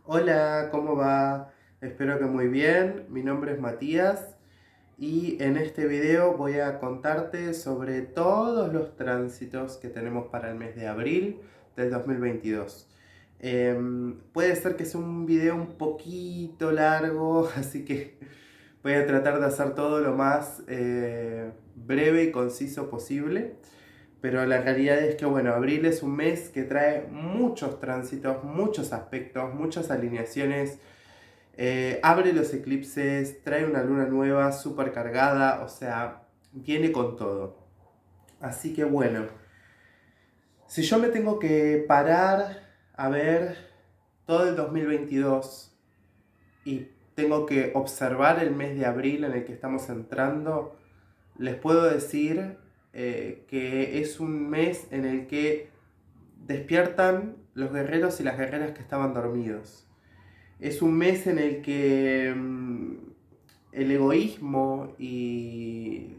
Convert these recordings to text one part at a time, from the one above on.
Hola, ¿cómo va? Espero que muy bien. Mi nombre es Matías y en este video voy a contarte sobre todos los tránsitos que tenemos para el mes de abril del 2022. Puede ser que sea un video un poquito largo, así que voy a tratar de hacer todo lo más breve y conciso posible. Pero la realidad es que, bueno, abril es un mes que trae muchos tránsitos, muchos aspectos, muchas alineaciones. Abre los eclipses, trae una luna nueva súper cargada, o sea, viene con todo. Así que bueno, si yo me tengo que parar a ver todo el 2022 y tengo que observar el mes de abril en el que estamos entrando, les puedo decir que es un mes en el que despiertan los guerreros y las guerreras que estaban dormidos. Es un mes en el que el egoísmo y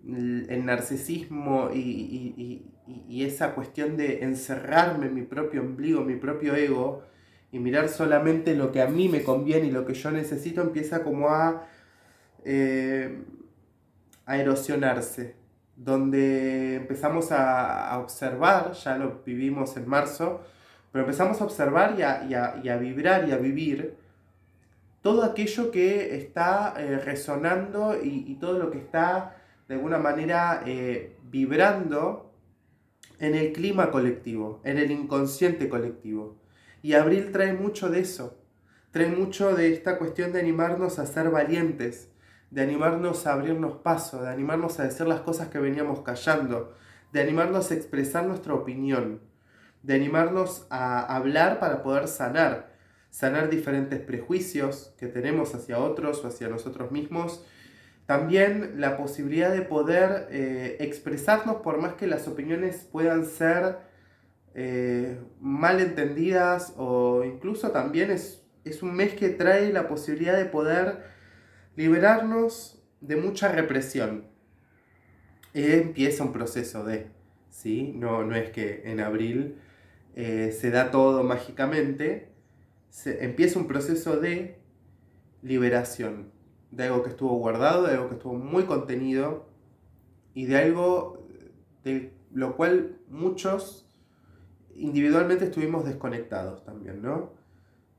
el narcisismo y esa cuestión de encerrarme en mi propio ombligo, mi propio ego, y mirar solamente lo que a mí me conviene y lo que yo necesito, empieza como eh, a erosionarse, donde empezamos a observar, ya lo vivimos en marzo, pero empezamos a observar y a vibrar y a vivir todo aquello que está resonando y todo lo que está de alguna manera vibrando en el clima colectivo, en el inconsciente colectivo. Y abril trae mucho de eso, trae mucho de esta cuestión de animarnos a ser valientes, de animarnos a abrirnos paso, de animarnos a decir las cosas que veníamos callando, de animarnos a expresar nuestra opinión, de animarnos a hablar para poder sanar diferentes prejuicios que tenemos hacia otros o hacia nosotros mismos. También la posibilidad de poder expresarnos por más que las opiniones puedan ser mal entendidas, o incluso también es un mes que trae la posibilidad de poder liberarnos de mucha represión. Empieza un proceso ¿sí? No es que en abril se da todo mágicamente, empieza un proceso de liberación, de algo que estuvo guardado, de algo que estuvo muy contenido y de algo de lo cual muchos individualmente estuvimos desconectados también, ¿no?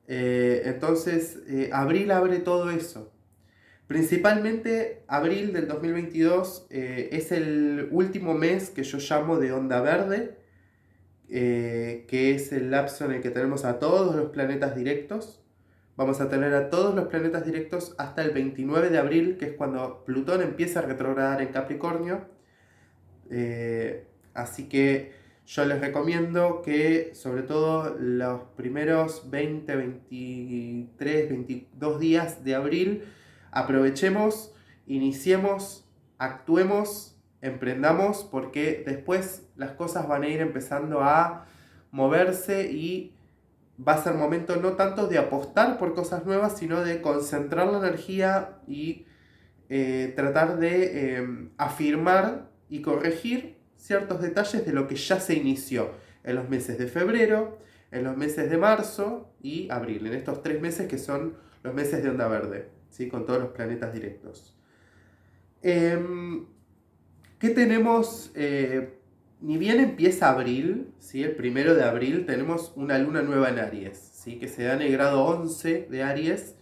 Entonces, abril abre todo eso. Principalmente abril del 2022 es el último mes que yo llamo de onda verde, que es el lapso en el que tenemos a todos los planetas directos. Vamos a tener a todos los planetas directos hasta el 29 de abril, que es cuando Plutón empieza a retrogradar en Capricornio. Así que yo les recomiendo que sobre todo los primeros 20, 23, 22 días de abril aprovechemos, iniciemos, actuemos, emprendamos, porque después las cosas van a ir empezando a moverse y va a ser momento no tanto de apostar por cosas nuevas, sino de concentrar la energía y tratar de afirmar y corregir ciertos detalles de lo que ya se inició en los meses de febrero, en los meses de marzo y abril, en estos 3 meses que son los meses de onda verde, ¿sí? Con todos los planetas directos. ¿Qué tenemos? Ni bien empieza abril, ¿sí? El 1 de abril tenemos una luna nueva en Aries, ¿sí? Que se da en el grado 11 de Aries.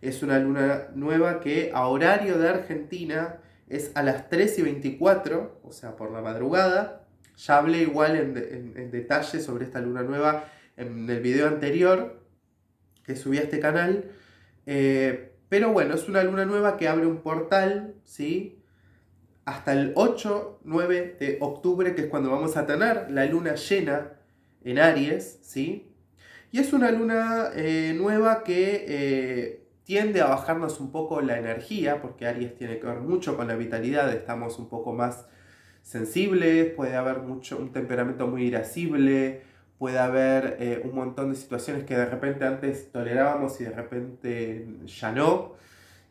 Es una luna nueva que a horario de Argentina es a las 3:24, o sea, por la madrugada. Ya hablé igual en detalle sobre esta luna nueva en el video anterior que subí a este canal. Pero bueno, es una luna nueva que abre un portal, ¿sí? Hasta el 8-9 de octubre, que es cuando vamos a tener la luna llena en Aries, ¿sí? Y es una luna nueva que tiende a bajarnos un poco la energía, porque Aries tiene que ver mucho con la vitalidad, estamos un poco más sensibles, puede haber un temperamento muy irascible, puede haber un montón de situaciones que de repente antes tolerábamos y de repente ya no,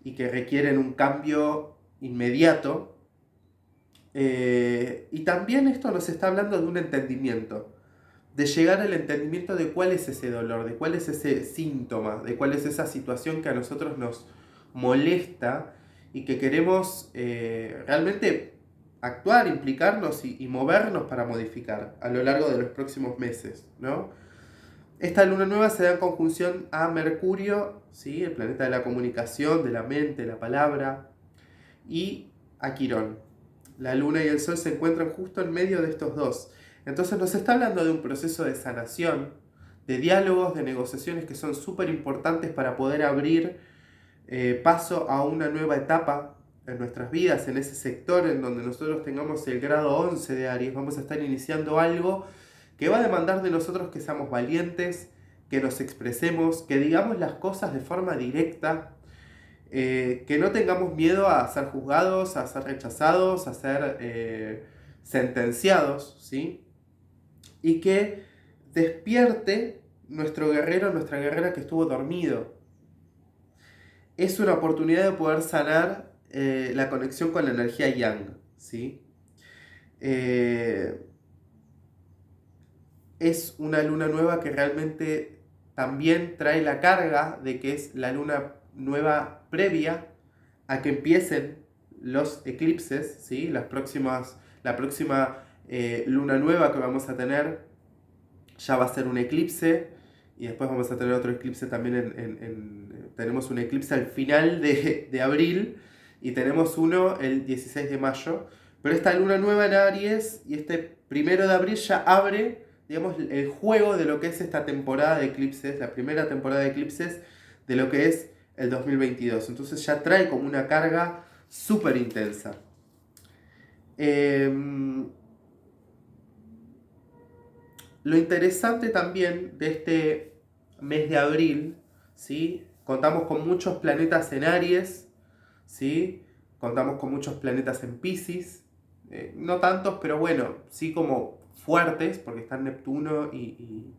y que requieren un cambio inmediato. Y también esto nos está hablando de un entendimiento. de llegar al entendimiento de cuál es ese dolor, de cuál es ese síntoma, de cuál es esa situación que a nosotros nos molesta y que queremos realmente actuar, implicarnos y movernos para modificar a lo largo de los próximos meses, ¿no? Esta luna nueva se da en conjunción a Mercurio, ¿sí? El planeta de la comunicación, de la mente, la palabra, y a Quirón. La luna y el sol se encuentran justo en medio de estos dos. Entonces nos está hablando de un proceso de sanación, de diálogos, de negociaciones que son súper importantes para poder abrir paso a una nueva etapa en nuestras vidas, en ese sector en donde nosotros tengamos el grado 11 de Aries. Vamos a estar iniciando algo que va a demandar de nosotros que seamos valientes, que nos expresemos, que digamos las cosas de forma directa, que no tengamos miedo a ser juzgados, a ser rechazados, a ser sentenciados, ¿sí? Y que despierte nuestro guerrero, nuestra guerrera que estuvo dormido. Es una oportunidad de poder sanar la conexión con la energía yang, ¿sí? Es una luna nueva que realmente también trae la carga de que es la luna nueva previa a que empiecen los eclipses, ¿sí? La próxima luna nueva que vamos a tener ya va a ser un eclipse y después vamos a tener otro eclipse también tenemos un eclipse al final de abril y tenemos uno el 16 de mayo, pero esta luna nueva en Aries y este 1 de abril ya abre, digamos, el juego de lo que es esta temporada de eclipses, la primera temporada de eclipses de lo que es el 2022. Entonces ya trae como una carga súper intensa. Lo interesante también de este mes de abril, ¿sí? Contamos con muchos planetas en Aries, ¿sí? Contamos con muchos planetas en Piscis, no tantos, pero bueno, sí como fuertes, porque están Neptuno y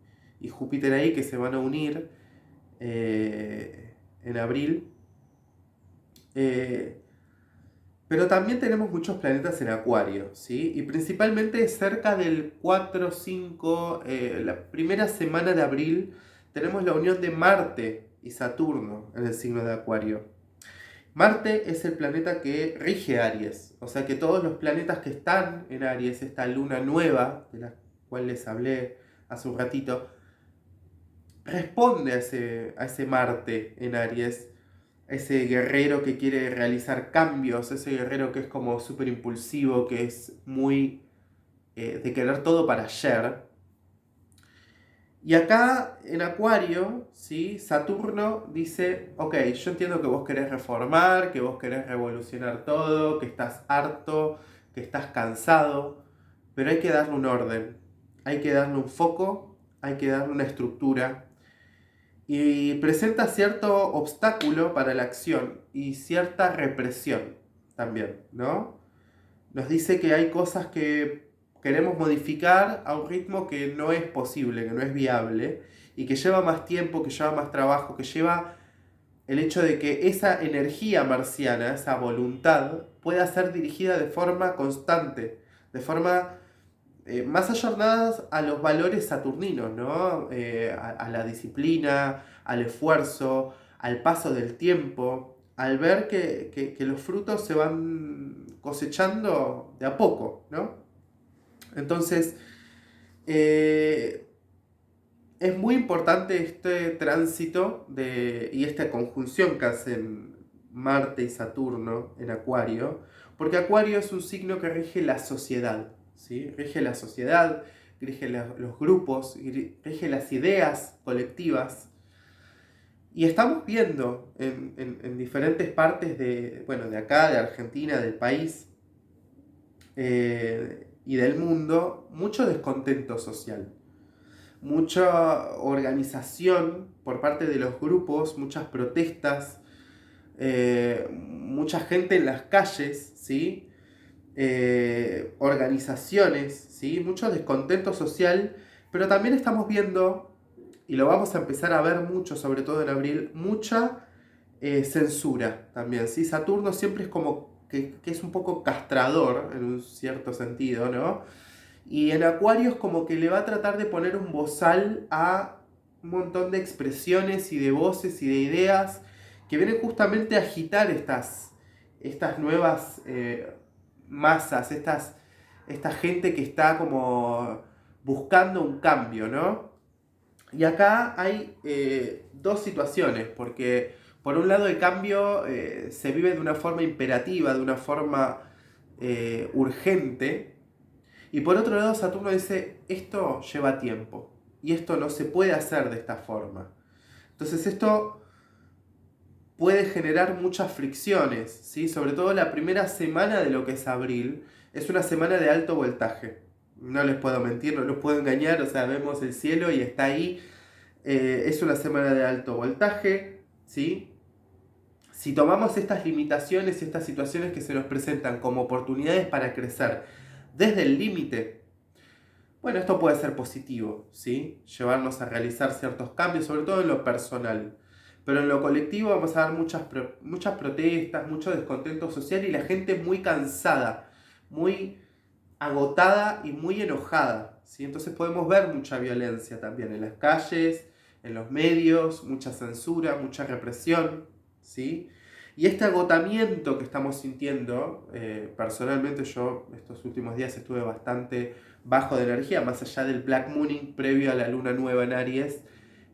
Júpiter ahí que se van a unir en abril. Pero también tenemos muchos planetas en Acuario, ¿sí? Y principalmente cerca del 4, 5, la primera semana de abril, tenemos la unión de Marte y Saturno en el signo de Acuario. Marte es el planeta que rige Aries, o sea que todos los planetas que están en Aries, esta luna nueva, de la cual les hablé hace un ratito, responde a ese Marte en Aries, ese guerrero que quiere realizar cambios, ese guerrero que es como súper impulsivo, que es muy de querer todo para ayer. Y acá en Acuario, ¿sí? Saturno dice, ok, yo entiendo que vos querés reformar, que vos querés revolucionar todo, que estás harto, que estás cansado, pero hay que darle un orden, hay que darle un foco, hay que darle una estructura. Y presenta cierto obstáculo para la acción y cierta represión también, ¿no? Nos dice que hay cosas que queremos modificar a un ritmo que no es posible, que no es viable y que lleva más tiempo, que lleva más trabajo, que lleva el hecho de que esa energía marciana, esa voluntad, pueda ser dirigida de forma constante, de forma más ayornadas a los valores saturninos, ¿no? A la disciplina, al esfuerzo, al paso del tiempo, al ver que los frutos se van cosechando de a poco, ¿no? Entonces, es muy importante este tránsito y esta conjunción que hacen Marte y Saturno en Acuario, porque Acuario es un signo que rige la sociedad, ¿sí? Rige la sociedad, rige los grupos, rige las ideas colectivas. Y estamos viendo en diferentes partes de acá, de Argentina, del país y del mundo, mucho descontento social, mucha organización por parte de los grupos, muchas protestas, mucha gente en las calles, ¿sí? Organizaciones, ¿sí? Mucho descontento social, pero también estamos viendo, y lo vamos a empezar a ver mucho, sobre todo en abril, mucha censura también, ¿sí? Saturno siempre es como que es un poco castrador en un cierto sentido, ¿no? Y en Acuario es como que le va a tratar de poner un bozal a un montón de expresiones y de voces y de ideas que vienen justamente a agitar estas nuevas masas, esta gente que está como buscando un cambio, ¿no? Y acá hay dos situaciones, porque por un lado el cambio se vive de una forma imperativa, de una forma urgente, y por otro lado Saturno dice, esto lleva tiempo, y esto no se puede hacer de esta forma. Entonces esto puede generar muchas fricciones, ¿sí? Sobre todo la primera semana de lo que es abril, es una semana de alto voltaje. No les puedo mentir, no los puedo engañar, o sea, vemos el cielo y está ahí. Es una semana de alto voltaje, ¿sí? Si tomamos estas limitaciones y estas situaciones que se nos presentan como oportunidades para crecer desde el límite, bueno, esto puede ser positivo, ¿sí? Llevarnos a realizar ciertos cambios, sobre todo en lo personal. Pero en lo colectivo vamos a ver muchas protestas, mucho descontento social y la gente muy cansada, muy agotada y muy enojada, ¿sí? Entonces podemos ver mucha violencia también en las calles, en los medios, mucha censura, mucha represión, ¿sí? Y este agotamiento que estamos sintiendo, personalmente yo estos últimos días estuve bastante bajo de energía, más allá del Black Mooning previo a la luna nueva en Aries.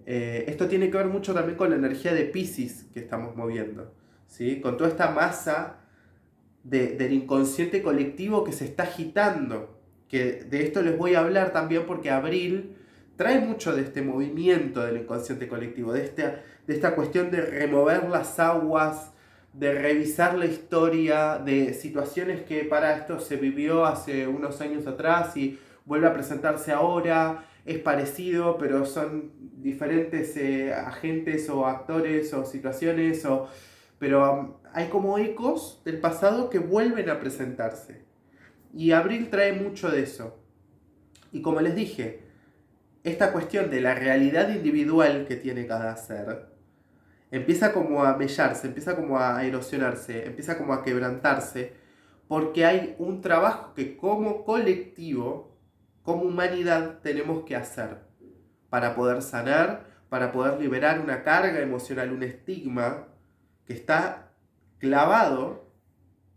Esto tiene que ver mucho también con la energía de Piscis que estamos moviendo, ¿sí? Con toda esta masa del inconsciente colectivo que se está agitando. Que de esto les voy a hablar también porque abril trae mucho de este movimiento del inconsciente colectivo, de esta cuestión de remover las aguas, de revisar la historia, de situaciones que para esto se vivió hace unos años atrás y vuelve a presentarse ahora, es parecido, pero son diferentes agentes o actores o situaciones pero hay como ecos del pasado que vuelven a presentarse. Y abril trae mucho de eso. Y como les dije, esta cuestión de la realidad individual que tiene cada ser empieza como a mellarse, empieza como a erosionarse, empieza como a quebrantarse, porque hay un trabajo que como colectivo, como humanidad, tenemos que hacer para poder sanar, para poder liberar una carga emocional, un estigma que está clavado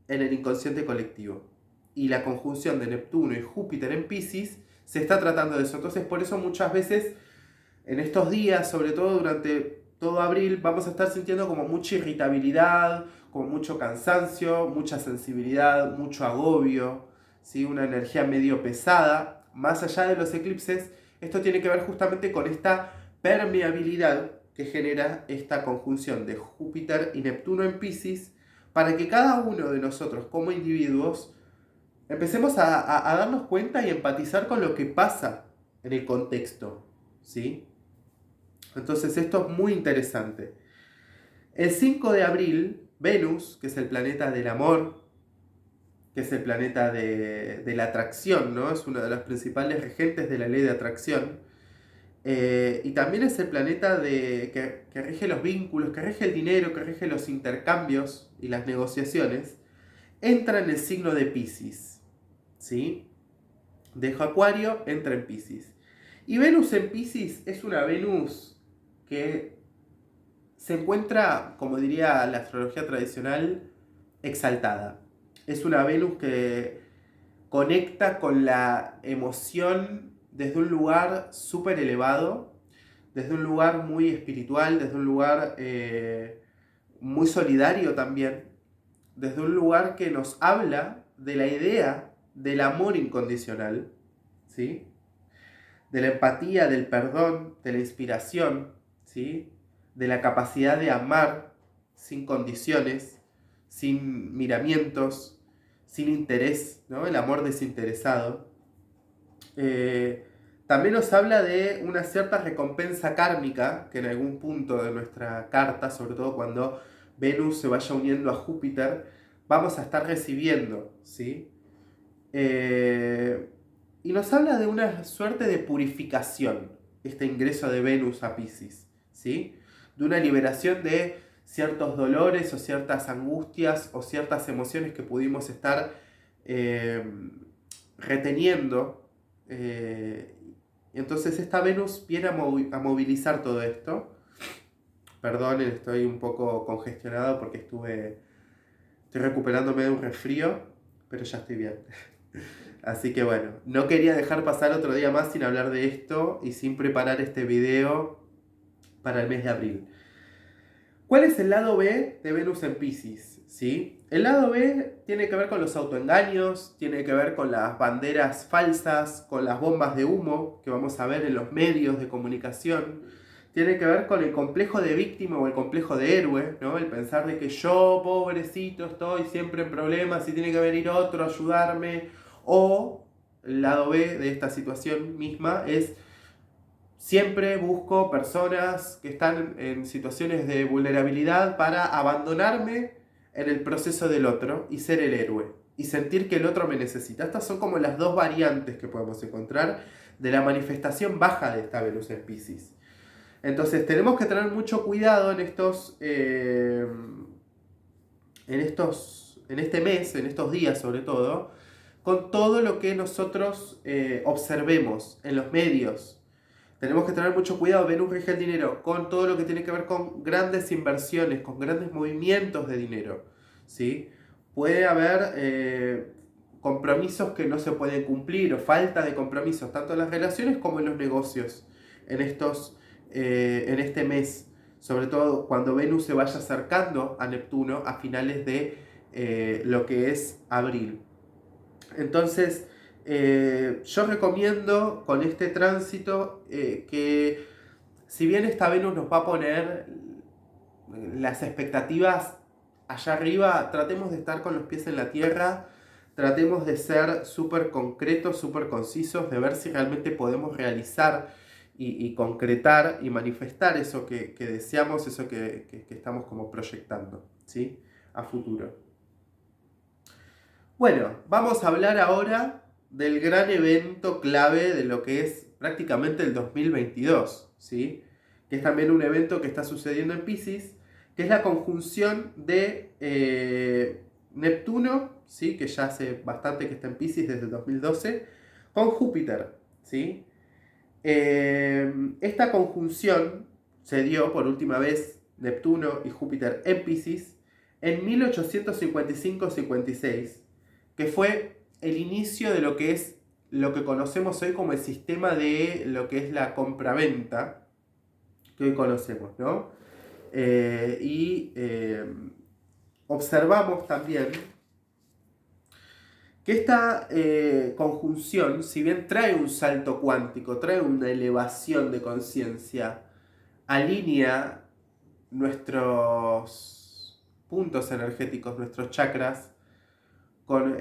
en el inconsciente colectivo. Y la conjunción de Neptuno y Júpiter en Piscis se está tratando de eso. Entonces, por eso muchas veces en estos días, sobre todo durante todo abril, vamos a estar sintiendo como mucha irritabilidad, como mucho cansancio, mucha sensibilidad, mucho agobio, ¿sí? Una energía medio pesada. Más allá de los eclipses, esto tiene que ver justamente con esta permeabilidad que genera esta conjunción de Júpiter y Neptuno en Piscis, para que cada uno de nosotros como individuos empecemos a darnos cuenta y empatizar con lo que pasa en el contexto, ¿sí? Entonces esto es muy interesante. El 5 de abril, Venus, que es el planeta del amor, que es el planeta de la atracción, ¿no? Es uno de los principales regentes de la ley de atracción. Y también es el planeta que rige los vínculos, que rige el dinero, que rige los intercambios y las negociaciones. Entra en el signo de Piscis, ¿sí? Dejo Acuario, entra en Piscis. Y Venus en Piscis es una Venus que se encuentra, como diría la astrología tradicional, exaltada. Es una Venus que conecta con la emoción desde un lugar súper elevado, desde un lugar muy espiritual, desde un lugar muy solidario también, desde un lugar que nos habla de la idea del amor incondicional, ¿sí? De la empatía, del perdón, de la inspiración, ¿sí? De la capacidad de amar sin condiciones, sin miramientos, sin interés, ¿no? El amor desinteresado. También nos habla de una cierta recompensa kármica que en algún punto de nuestra carta, sobre todo cuando Venus se vaya uniendo a Júpiter, vamos a estar recibiendo, ¿sí? Y nos habla de una suerte de purificación, este ingreso de Venus a Piscis, ¿sí? De una liberación de ciertos dolores o ciertas angustias o ciertas emociones que pudimos estar reteniendo Entonces esta Venus viene a movilizar todo esto. Perdonen, estoy un poco congestionado porque estoy recuperándome de un resfrío, pero ya estoy bien. Así que bueno, no quería dejar pasar otro día más sin hablar de esto y sin preparar este video para el mes de abril. ¿Cuál es el lado B de Venus en Piscis? ¿Sí? El lado B tiene que ver con los autoengaños, tiene que ver con las banderas falsas, con las bombas de humo que vamos a ver en los medios de comunicación. Tiene que ver con el complejo de víctima o el complejo de héroe, ¿no? El pensar de que yo, pobrecito, estoy siempre en problemas y tiene que venir otro a ayudarme. O el lado B de esta situación misma es: siempre busco personas que están en situaciones de vulnerabilidad para abandonarme en el proceso del otro y ser el héroe y sentir que el otro me necesita. Estas son como las dos variantes que podemos encontrar de la manifestación baja de esta Venus en Piscis. Entonces tenemos que tener mucho cuidado en este mes, en estos días sobre todo, con todo lo que nosotros observemos en los medios. Tenemos que tener mucho cuidado. Venus rige el dinero, con todo lo que tiene que ver con grandes inversiones, con grandes movimientos de dinero, ¿sí? Puede haber compromisos que no se pueden cumplir o falta de compromisos, tanto en las relaciones como en los negocios, en este mes, sobre todo cuando Venus se vaya acercando a Neptuno a finales de lo que es abril. Entonces, yo recomiendo con este tránsito que, si bien esta Venus nos va a poner las expectativas allá arriba, tratemos de estar con los pies en la tierra, tratemos de ser súper concretos, súper concisos, de ver si realmente podemos realizar y concretar y manifestar eso que deseamos, eso que estamos como proyectando, ¿sí? A futuro. Bueno, vamos a hablar ahora del gran evento clave de lo que es prácticamente el 2022, ¿sí? Que es también un evento que está sucediendo en Piscis, que es la conjunción de Neptuno, ¿sí? Que ya hace bastante que está en Piscis desde el 2012, con Júpiter, ¿sí? Esta conjunción se dio por última vez Neptuno y Júpiter en Piscis en 1855-56, que fue el inicio de lo que es lo que conocemos hoy como el sistema de lo que es la compraventa que hoy conocemos, ¿no? Observamos también que esta conjunción, si bien trae un salto cuántico, trae una elevación de conciencia, alinea nuestros puntos energéticos, nuestros chakras, con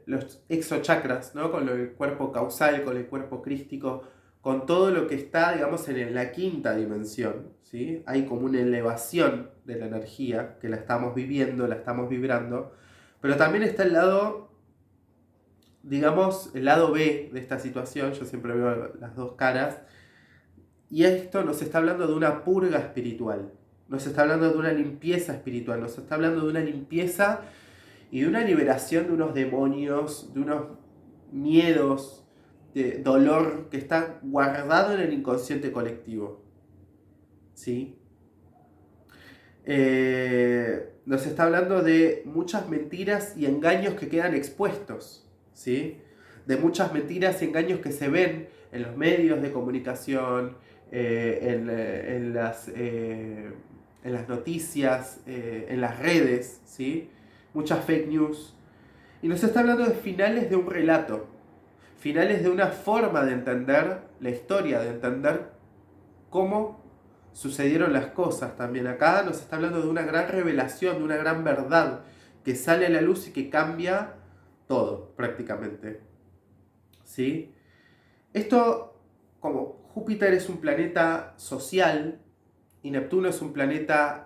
los exochakras, ¿no? Con el cuerpo causal, con el cuerpo crístico, con todo lo que está, digamos, en la quinta dimensión, ¿sí? Hay como una elevación de la energía que la estamos viviendo, la estamos vibrando, pero también está el lado, digamos, el lado B de esta situación. Yo siempre veo las dos caras, y esto nos está hablando de una purga espiritual, nos está hablando de una limpieza espiritual, nos está hablando de una limpieza y de una liberación de unos demonios, de unos miedos, de dolor que está guardado en el inconsciente colectivo, ¿sí? Nos está hablando de muchas mentiras y engaños que quedan expuestos, ¿sí? De muchas mentiras y engaños que se ven en los medios de comunicación, en las noticias, en las redes, ¿sí? Muchas fake news. Y nos está hablando de finales de un relato, finales de una forma de entender la historia, de entender cómo sucedieron las cosas también. Acá nos está hablando de una gran revelación, de una gran verdad que sale a la luz y que cambia todo prácticamente, ¿sí? Esto, como Júpiter es un planeta social y Neptuno es un planeta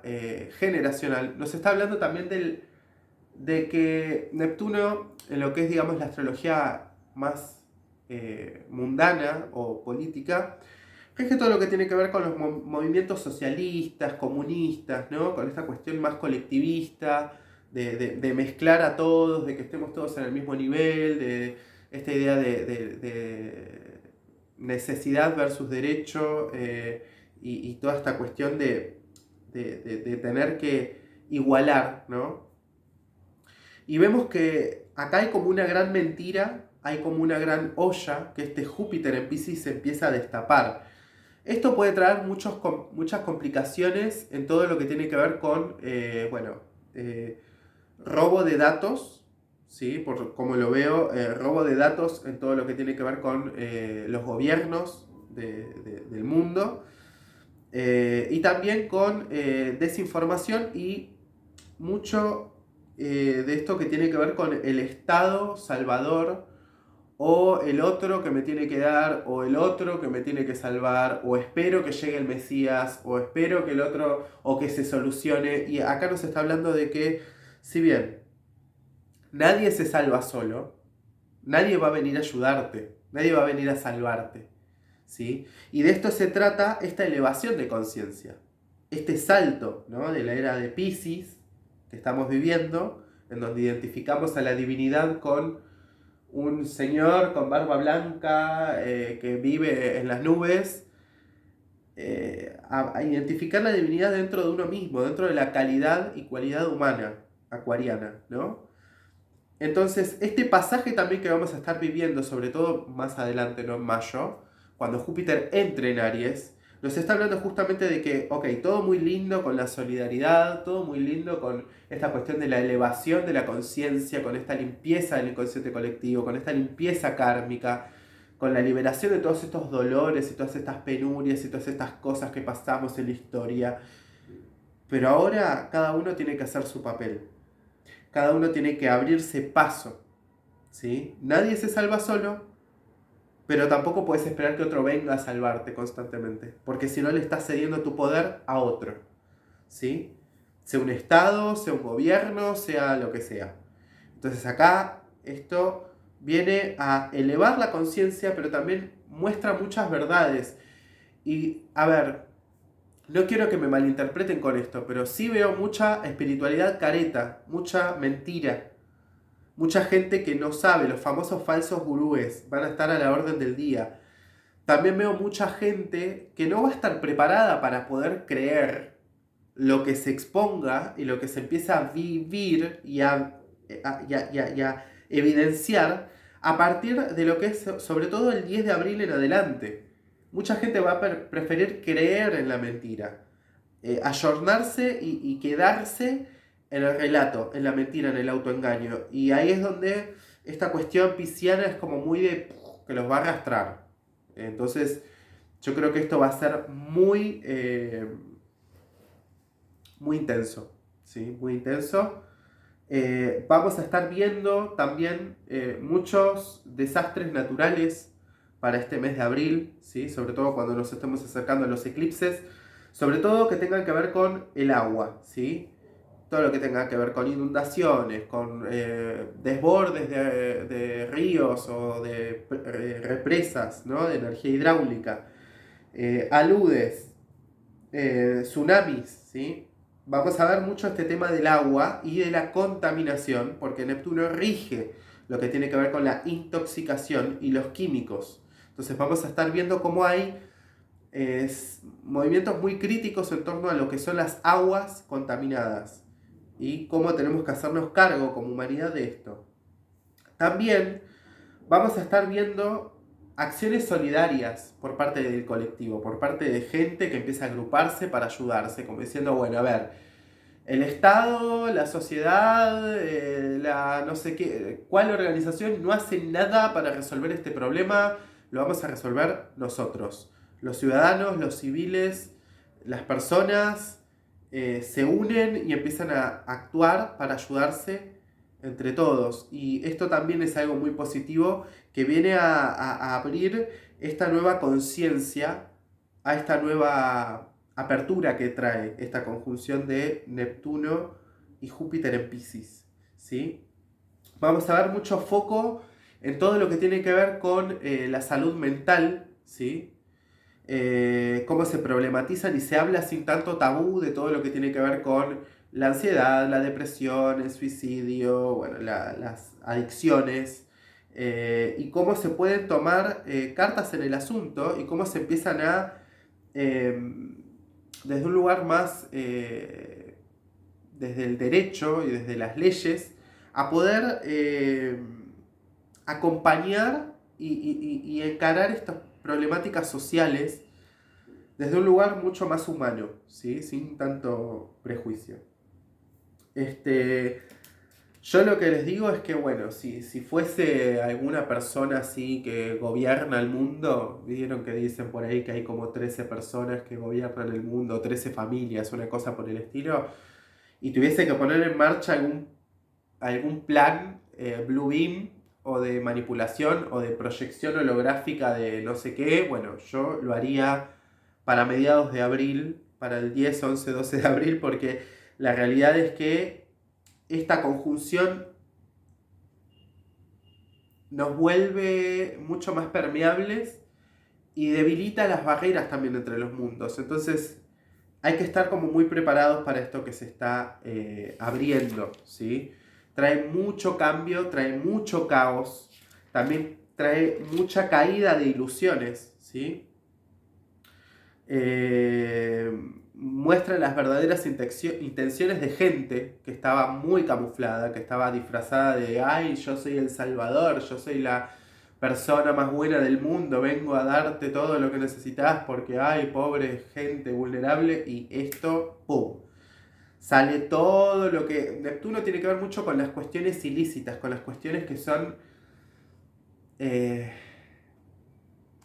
generacional, nos está hablando también de que Neptuno, en lo que es, digamos, la astrología más mundana o política, rige todo lo que tiene que ver con los movimientos socialistas, comunistas, ¿no? Con esta cuestión más colectivista, de mezclar a todos, de que estemos todos en el mismo nivel, de esta idea de necesidad versus derecho, y toda esta cuestión de tener que igualar, ¿no? Y vemos que acá hay como una gran mentira, hay como una gran olla que este Júpiter en Piscis se empieza a destapar. Esto puede traer muchas complicaciones en todo lo que tiene que ver con, robo de datos, ¿sí? Por como lo veo, robo de datos en todo lo que tiene que ver con los gobiernos del mundo, y también con desinformación y mucho de esto que tiene que ver con el Estado salvador, o el otro que me tiene que dar, o el otro que me tiene que salvar, o espero que llegue el Mesías, o espero que el otro, o que se solucione. Y acá nos está hablando de que, si bien nadie se salva solo, nadie va a venir a ayudarte, nadie va a venir a salvarte, ¿sí? Y de esto se trata esta elevación de conciencia, este salto, ¿no?, de la era de Piscis que estamos viviendo, en donde identificamos a la divinidad con un señor con barba blanca, que vive en las nubes, a identificar la divinidad dentro de uno mismo, dentro de la calidad y cualidad humana, acuariana, ¿no? Entonces, este pasaje también que vamos a estar viviendo, sobre todo más adelante, ¿no?, en mayo, cuando Júpiter entre en Aries, nos está hablando justamente de que, ok, todo muy lindo con la solidaridad, todo muy lindo con esta cuestión de la elevación de la conciencia, con esta limpieza del inconsciente colectivo, con esta limpieza kármica, con la liberación de todos estos dolores y todas estas penurias y todas estas cosas que pasamos en la historia. Pero ahora cada uno tiene que hacer su papel. Cada uno tiene que abrirse paso, ¿sí? Nadie se salva solo, pero tampoco puedes esperar que otro venga a salvarte constantemente, porque si no le estás cediendo tu poder a otro, ¿sí? Sea un Estado, sea un gobierno, sea lo que sea. Entonces acá esto viene a elevar la conciencia, pero también muestra muchas verdades. Y a ver, no quiero que me malinterpreten con esto, pero sí veo mucha espiritualidad careta, mucha mentira, mucha gente que no sabe, los famosos falsos gurúes van a estar a la orden del día. También veo mucha gente que no va a estar preparada para poder creer lo que se exponga y lo que se empieza a vivir y a evidenciar a partir de lo que es sobre todo el 10 de abril en adelante. Mucha gente va a preferir creer en la mentira, ayornarse y quedarse en el relato, en la mentira, en el autoengaño. Y ahí es donde esta cuestión pisciana es como muy de que los va a arrastrar. Entonces yo creo que esto va a ser muy, muy intenso, ¿sí? Muy intenso. Vamos a estar viendo también muchos desastres naturales para este mes de abril, ¿sí? Sobre todo cuando nos estemos acercando a los eclipses, sobre todo que tengan que ver con el agua, ¿sí? Todo lo que tenga que ver con inundaciones, con desbordes de ríos o de represas, ¿no?, de energía hidráulica, aludes, tsunamis, ¿sí? Vamos a ver mucho este tema del agua y de la contaminación, porque Neptuno rige lo que tiene que ver con la intoxicación y los químicos. Entonces vamos a estar viendo cómo hay movimientos muy críticos en torno a lo que son las aguas contaminadas y cómo tenemos que hacernos cargo como humanidad de esto. También vamos a estar viendo acciones solidarias por parte del colectivo, por parte de gente que empieza a agruparse para ayudarse, como diciendo, bueno, a ver, el Estado, la sociedad, la no sé qué, cuál organización no hace nada para resolver este problema, lo vamos a resolver nosotros. Los ciudadanos, los civiles, las personas se unen y empiezan a actuar para ayudarse entre todos. Y esto también es algo muy positivo que viene a abrir esta nueva conciencia, a esta nueva apertura que trae esta conjunción de Neptuno y Júpiter en Piscis, ¿sí? Vamos a ver mucho foco en todo lo que tiene que ver con la salud mental, ¿sí? Cómo se problematizan y se habla sin tanto tabú de todo lo que tiene que ver con la ansiedad, la depresión, el suicidio, bueno, las adicciones, y cómo se pueden tomar cartas en el asunto y cómo se empiezan a, desde un lugar más, desde el derecho y desde las leyes, a poder acompañar y encarar estas problemáticas sociales desde un lugar mucho más humano, ¿sí? Sin tanto prejuicio. Yo lo que les digo es que, bueno, si fuese alguna persona así que gobierna el mundo, vieron que dicen por ahí que hay como 13 personas que gobiernan el mundo, 13 familias, una cosa por el estilo, y tuviese que poner en marcha algún plan Blue Beam o de manipulación o de proyección holográfica de no sé qué, bueno, yo lo haría para mediados de abril, para el 10, 11, 12 de abril, porque la realidad es que esta conjunción nos vuelve mucho más permeables y debilita las barreras también entre los mundos. Entonces hay que estar como muy preparados para esto que se está abriendo, ¿sí? Trae mucho cambio, trae mucho caos, también trae mucha caída de ilusiones, ¿sí? Muestra las verdaderas intenciones de gente que estaba muy camuflada, que estaba disfrazada de, ay, yo soy el Salvador, yo soy la persona más buena del mundo, vengo a darte todo lo que necesitas porque, ay, pobre gente vulnerable, y esto, ¡pum! Sale todo lo que... Neptuno tiene que ver mucho con las cuestiones ilícitas, con las cuestiones que son...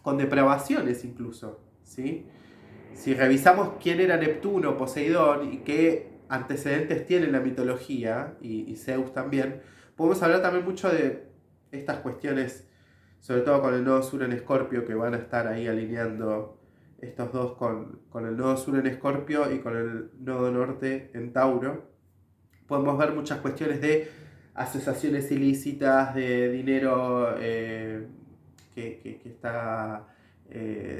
con depravaciones incluso, ¿sí? Si revisamos quién era Neptuno, Poseidón y qué antecedentes tiene la mitología, y Zeus también, podemos hablar también mucho de estas cuestiones, sobre todo con el nodo sur en Escorpio, que van a estar ahí alineando estos dos con el nodo sur en Escorpio y con el nodo norte en Tauro. Podemos ver muchas cuestiones de asociaciones ilícitas, de dinero que está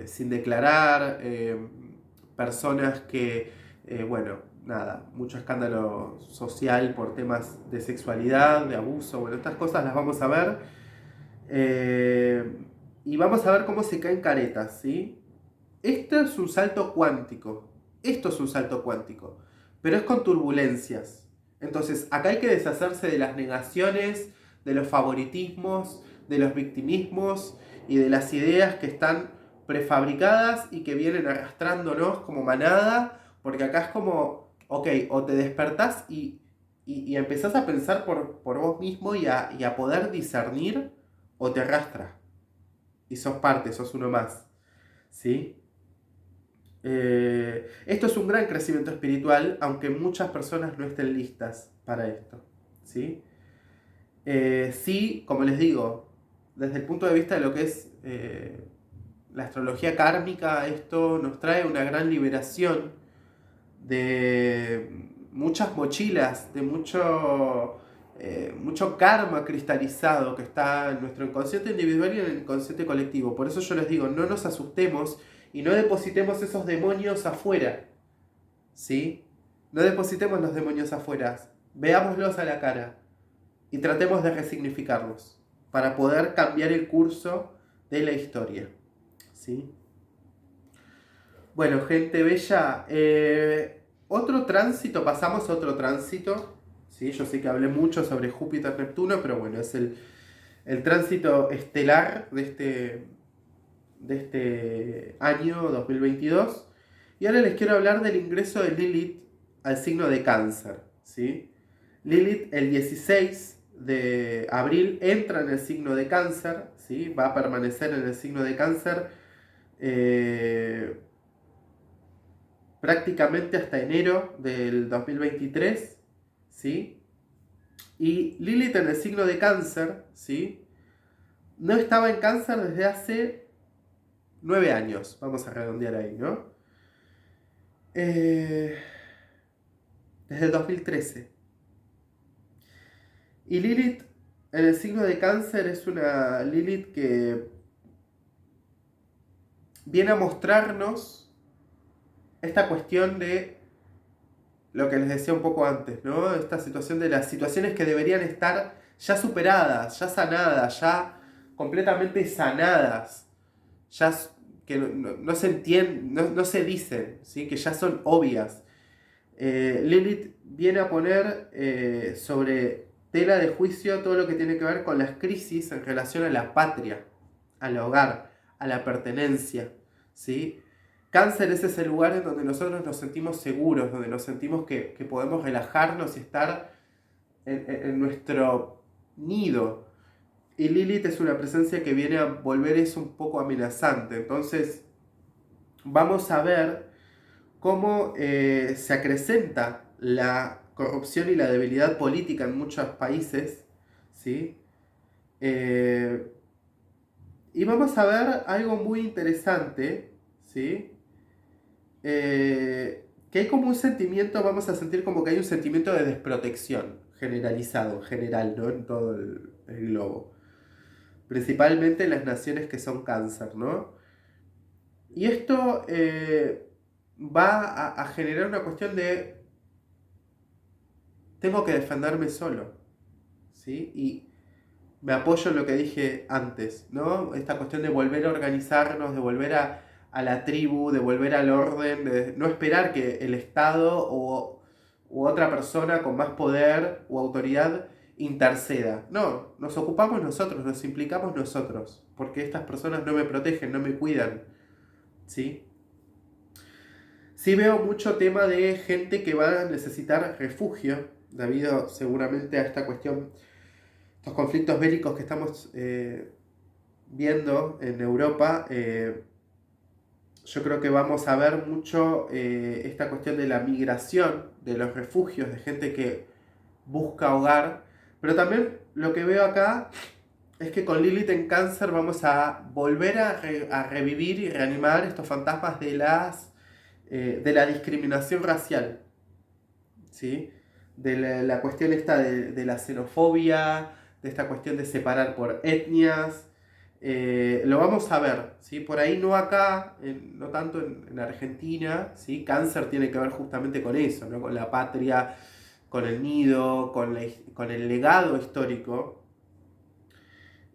sin declarar, personas que, bueno, nada, mucho escándalo social por temas de sexualidad, de abuso, bueno, estas cosas las vamos a ver. Y vamos a ver cómo se caen caretas, ¿sí? Esto es un salto cuántico, esto es un salto cuántico, pero es con turbulencias. Entonces, acá hay que deshacerse de las negaciones, de los favoritismos, de los victimismos y de las ideas que están prefabricadas y que vienen arrastrándonos como manada, porque acá es como, ok, o te despertás y empezás a pensar por vos mismo y a poder discernir, o te arrastra y sos parte, sos uno más, ¿sí? Esto es un gran crecimiento espiritual, aunque muchas personas no estén listas para esto, ¿sí? Sí, como les digo, desde el punto de vista de lo que es la astrología kármica, esto nos trae una gran liberación de muchas mochilas, de mucho karma cristalizado que está en nuestro inconsciente individual y en el inconsciente colectivo. Por eso yo les digo, no nos asustemos y no depositemos esos demonios afuera, ¿sí? No depositemos los demonios afuera, veámoslos a la cara y tratemos de resignificarlos para poder cambiar el curso de la historia, ¿sí? Bueno, gente bella, otro tránsito, pasamos a otro tránsito, ¿sí? Yo sé que hablé mucho sobre Júpiter-Neptuno, pero bueno, es el tránsito estelar de este año 2022. Y ahora les quiero hablar del ingreso de Lilith al signo de Cáncer, ¿sí? Lilith el 16 de abril entra en el signo de Cáncer, ¿sí? Va a permanecer en el signo de Cáncer prácticamente hasta enero del 2023, ¿sí? Y Lilith en el signo de Cáncer, ¿sí? No estaba en Cáncer desde hace 9 años, vamos a redondear ahí, ¿no? Desde el 2013. Y Lilith en el signo de Cáncer es una Lilith que viene a mostrarnos esta cuestión de lo que les decía un poco antes, ¿no? Esta situación de las situaciones que deberían estar ya superadas, ya sanadas, ya completamente sanadas, ya que no se entienden, no se dicen, ¿sí? Que ya son obvias. Lilith viene a poner sobre tela de juicio todo lo que tiene que ver con las crisis en relación a la patria, al hogar, a la pertenencia, ¿sí? Cáncer es ese lugar en donde nosotros nos sentimos seguros, donde nos sentimos que podemos relajarnos y estar en nuestro nido. Y Lilith es una presencia que viene a volver eso un poco amenazante. Entonces, vamos a ver cómo se acrecenta la corrupción y la debilidad política en muchos países, ¿sí? Y vamos a ver algo muy interesante, ¿sí? Que hay como un sentimiento, vamos a sentir como que hay un sentimiento de desprotección generalizado, en general, ¿no? En todo el globo. Principalmente en las naciones que son cáncer, ¿no? Y esto va a generar una cuestión de tengo que defenderme solo, ¿sí? Y me apoyo en lo que dije antes, ¿no? Esta cuestión de volver a organizarnos, de volver a la tribu, de volver al orden, de no esperar que el Estado u otra persona con más poder o autoridad interceda. No, nos ocupamos nosotros, nos implicamos nosotros, porque estas personas no me protegen, no me cuidan, ¿sí? Sí veo mucho tema de gente que va a necesitar refugio, debido seguramente a esta cuestión, estos conflictos bélicos que estamos viendo en Europa. Yo creo que vamos a ver mucho esta cuestión de la migración, de los refugios, de gente que busca hogar. Pero también lo que veo acá es que con Lilith en Cáncer vamos a volver a revivir y reanimar estos fantasmas de la discriminación racial, ¿sí? De la cuestión esta de la xenofobia, de esta cuestión de separar por etnias. Lo vamos a ver, ¿sí? Por ahí no acá, no tanto en Argentina, ¿sí? Cáncer tiene que ver justamente con eso, ¿no? Con la patria, con el nido, con el legado histórico.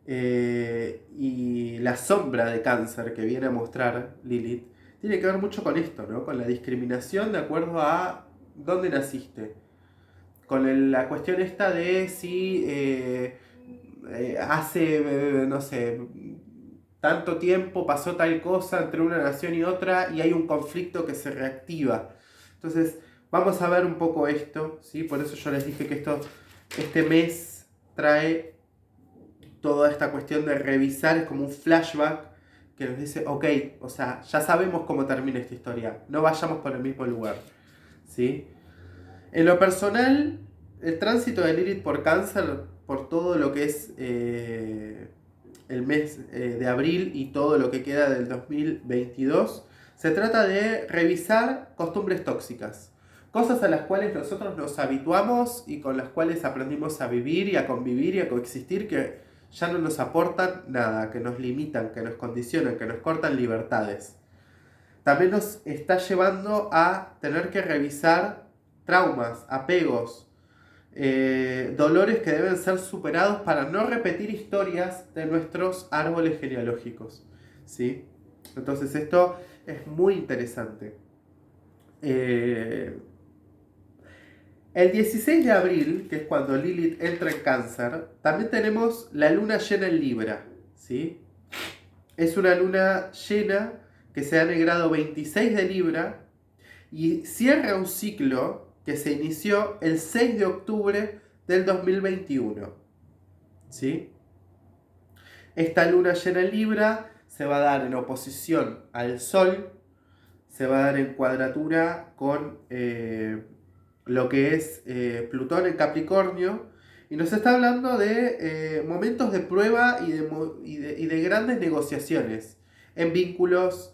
Y la sombra de Cáncer que viene a mostrar Lilith tiene que ver mucho con esto, ¿no? Con la discriminación de acuerdo a dónde naciste. Con la cuestión esta de si hace, no sé, tanto tiempo pasó tal cosa entre una nación y otra y hay un conflicto que se reactiva. Entonces, vamos a ver un poco esto, ¿sí? Por eso yo les dije que este mes trae toda esta cuestión de revisar, es como un flashback que nos dice, ok, o sea, ya sabemos cómo termina esta historia, no vayamos por el mismo lugar, ¿sí? En lo personal, el tránsito de Lilith por Cáncer, por todo lo que es el mes de abril y todo lo que queda del 2022, se trata de revisar costumbres tóxicas, cosas a las cuales nosotros nos habituamos y con las cuales aprendimos a vivir y a convivir y a coexistir, que ya no nos aportan nada, que nos limitan, que nos condicionan, que nos cortan libertades. También nos está llevando a tener que revisar traumas, apegos, dolores que deben ser superados para no repetir historias de nuestros árboles genealógicos, ¿sí? Entonces esto es muy interesante. El 16 de abril, que es cuando Lilith entra en Cáncer, también tenemos la luna llena en Libra, ¿sí? Es una luna llena que se da en el grado 26 de Libra y cierra un ciclo que se inició el 6 de octubre del 2021, ¿sí? Esta luna llena en Libra se va a dar en oposición al Sol, se va a dar en cuadratura con lo que es Plutón en Capricornio, y nos está hablando de momentos de prueba y de grandes negociaciones en vínculos,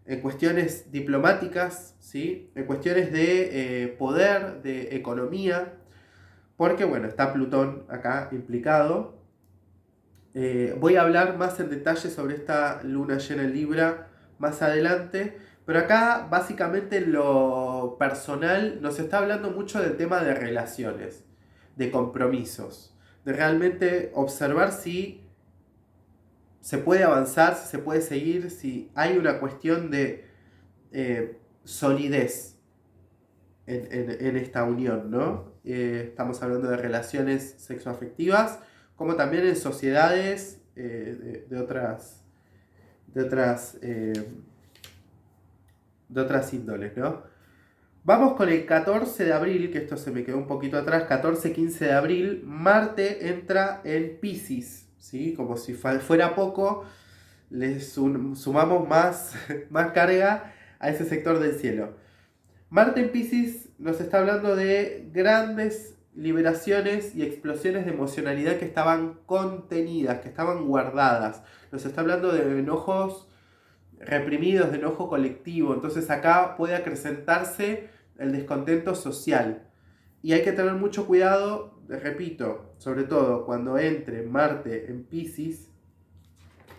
en cuestiones diplomáticas, ¿sí? En cuestiones de poder, de economía, porque bueno, está Plutón acá implicado. Voy a hablar más en detalle sobre esta luna llena en Libra más adelante, pero acá básicamente en lo personal nos está hablando mucho del tema de relaciones, de compromisos, de realmente observar si se puede avanzar, si se puede seguir, si hay una cuestión de solidez en esta unión, ¿no? Estamos hablando de relaciones sexoafectivas, como también en sociedades de otras índoles, ¿no? Vamos con el 14 de abril, que esto se me quedó un poquito atrás, 14-15 de abril, Marte entra en Piscis, ¿sí? Como si fuera poco, le sumamos más, más carga a ese sector del cielo. Marte en Piscis nos está hablando de grandes liberaciones y explosiones de emocionalidad que estaban contenidas, que estaban guardadas. Nos está hablando de enojos reprimidos, de enojo colectivo. Entonces acá puede acrecentarse el descontento social. Y hay que tener mucho cuidado, repito, sobre todo cuando entre Marte en Piscis,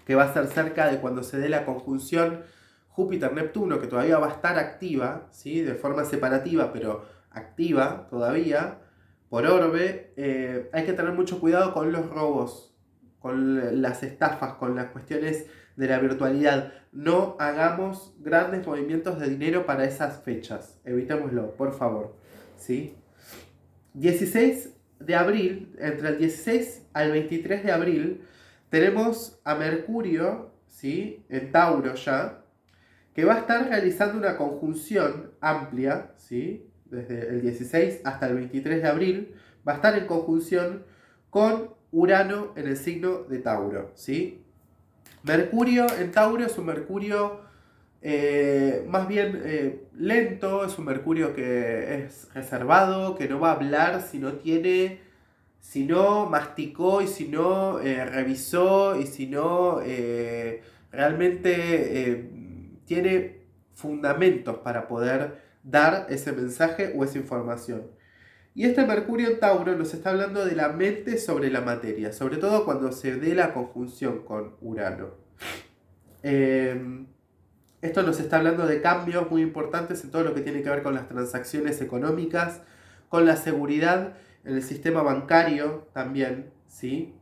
que va a ser cerca de cuando se dé la conjunción Júpiter-Neptuno, que todavía va a estar activa, ¿sí? De forma separativa, pero activa todavía, por orbe. Hay que tener mucho cuidado con los robos, con las estafas, con las cuestiones de la virtualidad. No hagamos grandes movimientos de dinero para esas fechas. Evitémoslo, por favor. ¿Sí? 16 de abril, entre el 16 al 23 de abril, tenemos a Mercurio, ¿sí? En Tauro ya, que va a estar realizando una conjunción amplia, ¿sí? Desde el 16 hasta el 23 de abril, va a estar en conjunción con Urano en el signo de Tauro, ¿sí? Mercurio en Tauro es un Mercurio más bien lento, es un Mercurio que es reservado, que no va a hablar si no masticó y si no revisó y si no realmente tiene fundamentos para poder dar ese mensaje o esa información. Y este Mercurio en Tauro nos está hablando de la mente sobre la materia, sobre todo cuando se dé la conjunción con Urano. Esto nos está hablando de cambios muy importantes en todo lo que tiene que ver con las transacciones económicas, con la seguridad en el sistema bancario también, ¿sí?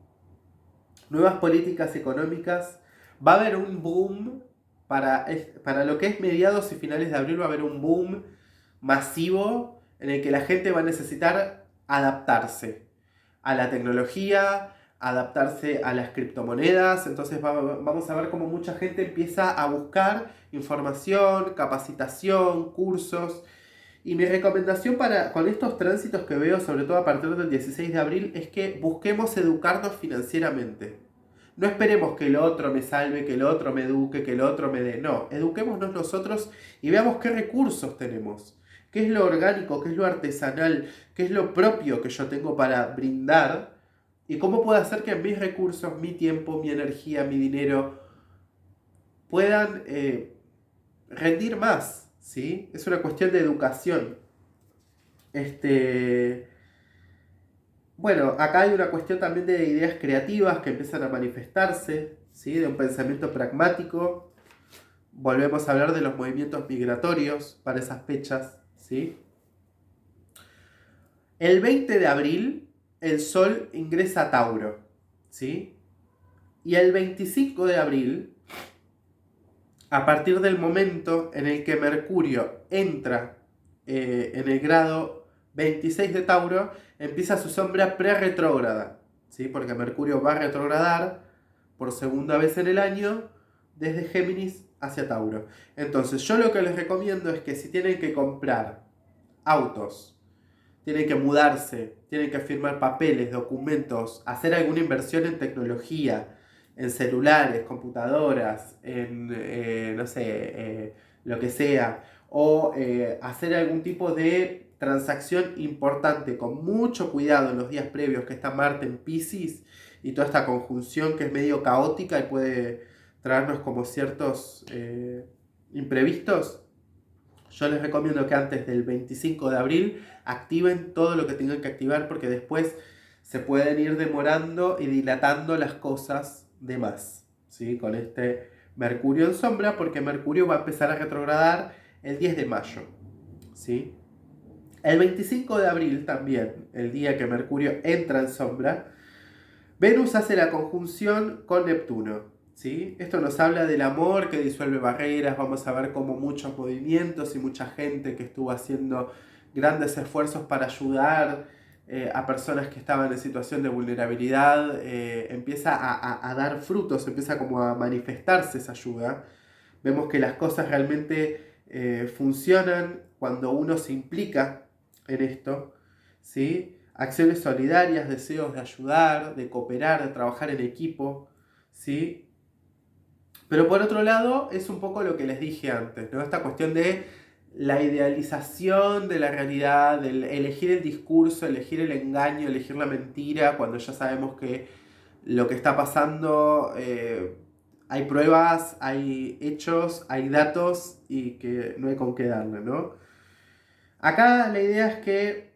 Nuevas políticas económicas. Va a haber un boom para lo que es mediados y finales de abril, va a haber un boom masivo en el que la gente va a necesitar adaptarse a la tecnología, adaptarse a las criptomonedas. Entonces vamos a ver cómo mucha gente empieza a buscar información, capacitación, cursos. Y mi recomendación con estos tránsitos que veo, sobre todo a partir del 16 de abril, es que busquemos educarnos financieramente. No esperemos que el otro me salve, que el otro me eduque, que el otro me dé. No, eduquémonos nosotros y veamos qué recursos tenemos. Qué es lo orgánico, qué es lo artesanal, qué es lo propio que yo tengo para brindar y cómo puedo hacer que mis recursos, mi tiempo, mi energía, mi dinero puedan rendir más, ¿sí? Es una cuestión de educación. Bueno, acá hay una cuestión también de ideas creativas que empiezan a manifestarse, ¿sí? De un pensamiento pragmático. Volvemos a hablar de los movimientos migratorios para esas fechas, ¿sí? El 20 de abril el Sol ingresa a Tauro, ¿sí? Y el 25 de abril, a partir del momento en el que Mercurio entra en el grado 26 de Tauro, empieza su sombra pre-retrógrada, ¿sí? Porque Mercurio va a retrogradar por segunda vez en el año desde Géminis hacia Tauro. Entonces yo lo que les recomiendo es que si tienen que comprar autos, tienen que mudarse, tienen que firmar papeles, documentos, hacer alguna inversión en tecnología, en celulares, computadoras, en, no sé, lo que sea, o hacer algún tipo de transacción importante con mucho cuidado en los días previos que está Marte en Piscis y toda esta conjunción que es medio caótica y puede traernos como ciertos imprevistos. Yo les recomiendo que antes del 25 de abril activen todo lo que tengan que activar porque después se pueden ir demorando y dilatando las cosas de más, ¿sí? Con este Mercurio en sombra, porque Mercurio va a empezar a retrogradar el 10 de mayo, ¿sí? El 25 de abril también, el día que Mercurio entra en sombra, Venus hace la conjunción con Neptuno. ¿sí? Esto nos habla del amor que disuelve barreras. Vamos a ver cómo muchos movimientos y mucha gente que estuvo haciendo grandes esfuerzos para ayudar a personas que estaban en situación de vulnerabilidad, empieza a dar frutos, empieza como a manifestarse esa ayuda. Vemos que las cosas realmente funcionan cuando uno se implica en esto, ¿sí? Acciones solidarias, deseos de ayudar, de cooperar, de trabajar en equipo, ¿sí? Pero por otro lado, es un poco lo que les dije antes, ¿no? Esta cuestión de la idealización de la realidad, del elegir el discurso, elegir el engaño, elegir la mentira, cuando ya sabemos que lo que está pasando, hay pruebas, hay hechos, hay datos y que no hay con qué darle, ¿no? Acá la idea es que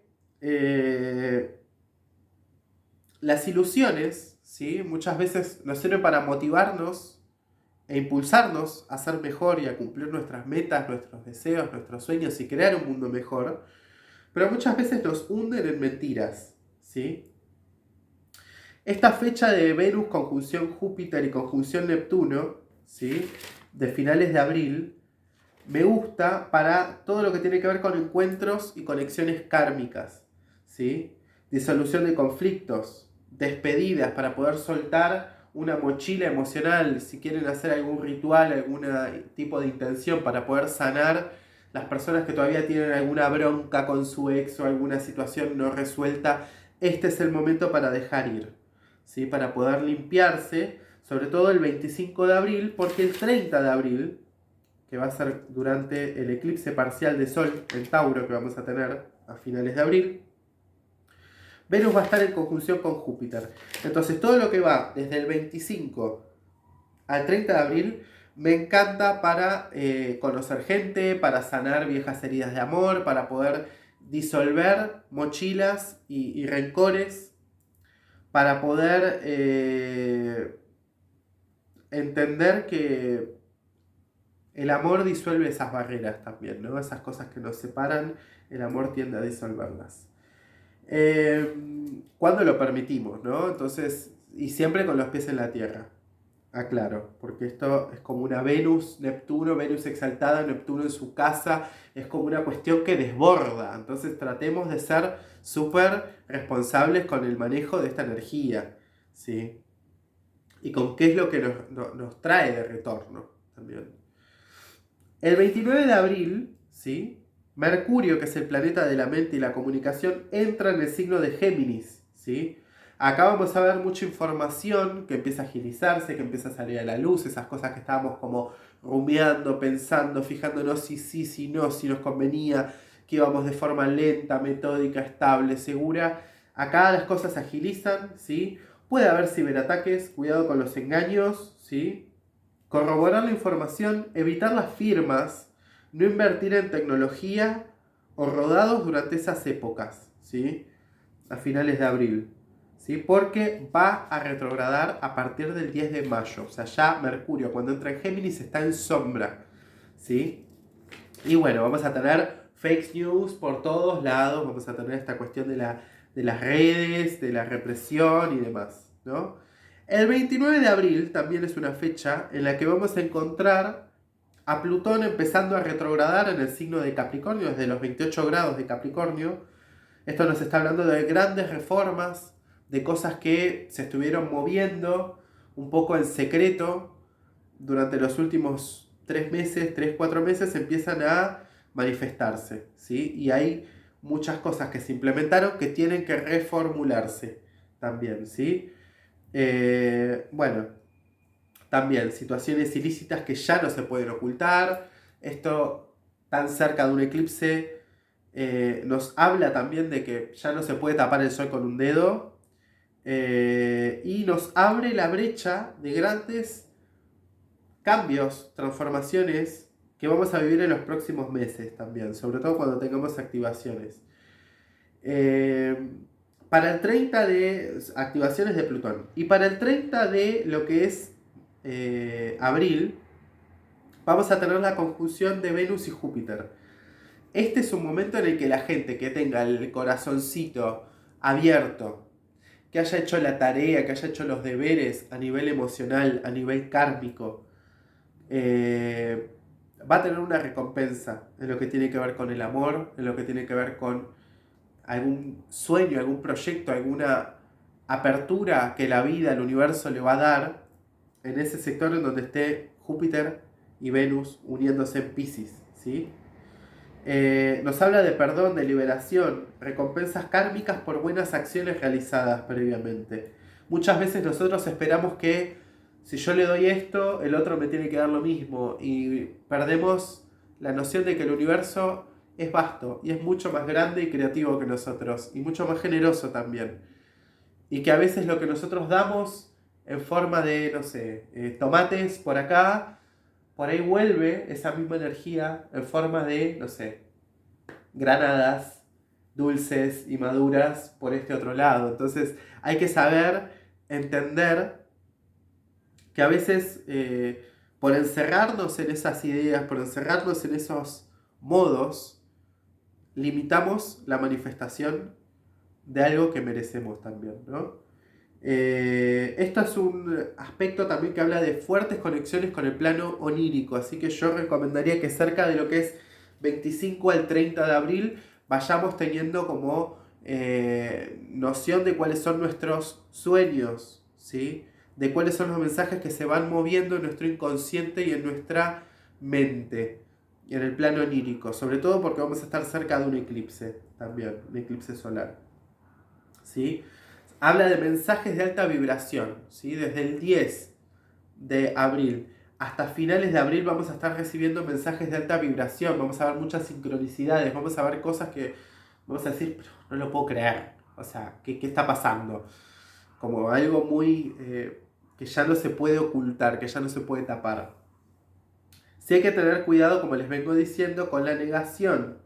las ilusiones, ¿sí? Muchas veces nos sirven para motivarnos e impulsarnos a ser mejor y a cumplir nuestras metas, nuestros deseos, nuestros sueños y crear un mundo mejor, pero muchas veces nos hunden en mentiras, ¿sí? Esta fecha de Venus conjunción Júpiter y conjunción Neptuno, ¿sí? De finales de abril, me gusta para todo lo que tiene que ver con encuentros y conexiones kármicas, ¿sí? Disolución de conflictos, despedidas para poder soltar una mochila emocional, si quieren hacer algún ritual, algún tipo de intención para poder sanar las personas que todavía tienen alguna bronca con su ex o alguna situación no resuelta, este es el momento para dejar ir, ¿sí? Para poder limpiarse, sobre todo el 25 de abril, porque el 30 de abril, que va a ser durante el eclipse parcial de Sol en Tauro que vamos a tener a finales de abril, Venus va a estar en conjunción con Júpiter. Entonces todo lo que va desde el 25 al 30 de abril me encanta para conocer gente, para sanar viejas heridas de amor, para poder disolver mochilas y rencores, para poder entender que el amor disuelve esas barreras también, ¿no? Esas cosas que nos separan, el amor tiende a disolverlas. Cuando lo permitimos, ¿no? Entonces, y siempre con los pies en la tierra, aclaro, porque esto es como una Venus, Neptuno, Venus exaltada, Neptuno en su casa, es como una cuestión que desborda. Entonces tratemos de ser súper responsables con el manejo de esta energía, ¿sí? Y con qué es lo que nos trae de retorno también. El 29 de abril, ¿sí? Mercurio, que es el planeta de la mente y la comunicación, entra en el signo de Géminis, ¿sí? Acá vamos a ver mucha información que empieza a agilizarse, que empieza a salir a la luz, esas cosas que estábamos como rumiando, pensando, fijándonos si sí, si no, si nos convenía, que íbamos de forma lenta, metódica, estable, segura. Acá las cosas se agilizan, ¿sí? Puede haber ciberataques, cuidado con los engaños, ¿sí? Corroborar la información, evitar las firmas, no invertir en tecnología o rodados durante esas épocas, ¿sí? A finales de abril, ¿sí? Porque va a retrogradar a partir del 10 de mayo. O sea, ya Mercurio cuando entra en Géminis está en sombra, ¿sí? Y bueno, vamos a tener fake news por todos lados, vamos a tener esta cuestión de las redes, de la represión y demás, ¿no? El 29 de abril también es una fecha en la que vamos a encontrar a Plutón empezando a retrogradar en el signo de Capricornio, desde los 28 grados de Capricornio. Esto nos está hablando de grandes reformas, de cosas que se estuvieron moviendo un poco en secreto durante los últimos 3 meses, 3, 4 meses, empiezan a manifestarse, ¿sí? Y hay muchas cosas que se implementaron que tienen que reformularse también, ¿sí? Bueno, también situaciones ilícitas que ya no se pueden ocultar. Esto tan cerca de un eclipse nos habla también de que ya no se puede tapar el sol con un dedo y nos abre la brecha de grandes cambios, transformaciones que vamos a vivir en los próximos meses también, sobre todo cuando tengamos activaciones. Para el 30 de activaciones de Plutón y para el 30 de lo que es abril, vamos a tener la conjunción de Venus y Júpiter. Este es un momento en el que la gente que tenga el corazoncito abierto, que haya hecho la tarea, que haya hecho los deberes a nivel emocional, a nivel kármico, va a tener una recompensa en lo que tiene que ver con el amor, en lo que tiene que ver con algún sueño, algún proyecto, alguna apertura que la vida, el universo le va a dar en ese sector en donde esté Júpiter y Venus uniéndose en Piscis, ¿sí? Nos habla de perdón, de liberación, recompensas kármicas por buenas acciones realizadas previamente. Muchas veces nosotros esperamos que si yo le doy esto, el otro me tiene que dar lo mismo y perdemos la noción de que el universo es vasto y es mucho más grande y creativo que nosotros y mucho más generoso también. Y que a veces lo que nosotros damos en forma de, no sé, tomates por acá, por ahí vuelve esa misma energía en forma de, no sé, granadas dulces y maduras por este otro lado. Entonces hay que saber entender que a veces por encerrarnos en esas ideas, por encerrarnos en esos modos, limitamos la manifestación de algo que merecemos también, ¿no? Esto es un aspecto también que habla de fuertes conexiones con el plano onírico, así que yo recomendaría que cerca de lo que es 25 al 30 de abril vayamos teniendo como noción de cuáles son nuestros sueños, ¿sí? De cuáles son los mensajes que se van moviendo en nuestro inconsciente y en nuestra mente, y en el plano onírico, sobre todo porque vamos a estar cerca de un eclipse también, un eclipse solar, ¿sí? Habla de mensajes de alta vibración, ¿sí? Desde el 10 de abril hasta finales de abril vamos a estar recibiendo mensajes de alta vibración, vamos a ver muchas sincronicidades, vamos a ver cosas que vamos a decir, pero no lo puedo creer, o sea, ¿qué está pasando? Como algo muy que ya no se puede ocultar, que ya no se puede tapar. Sí hay que tener cuidado, como les vengo diciendo, con la negación,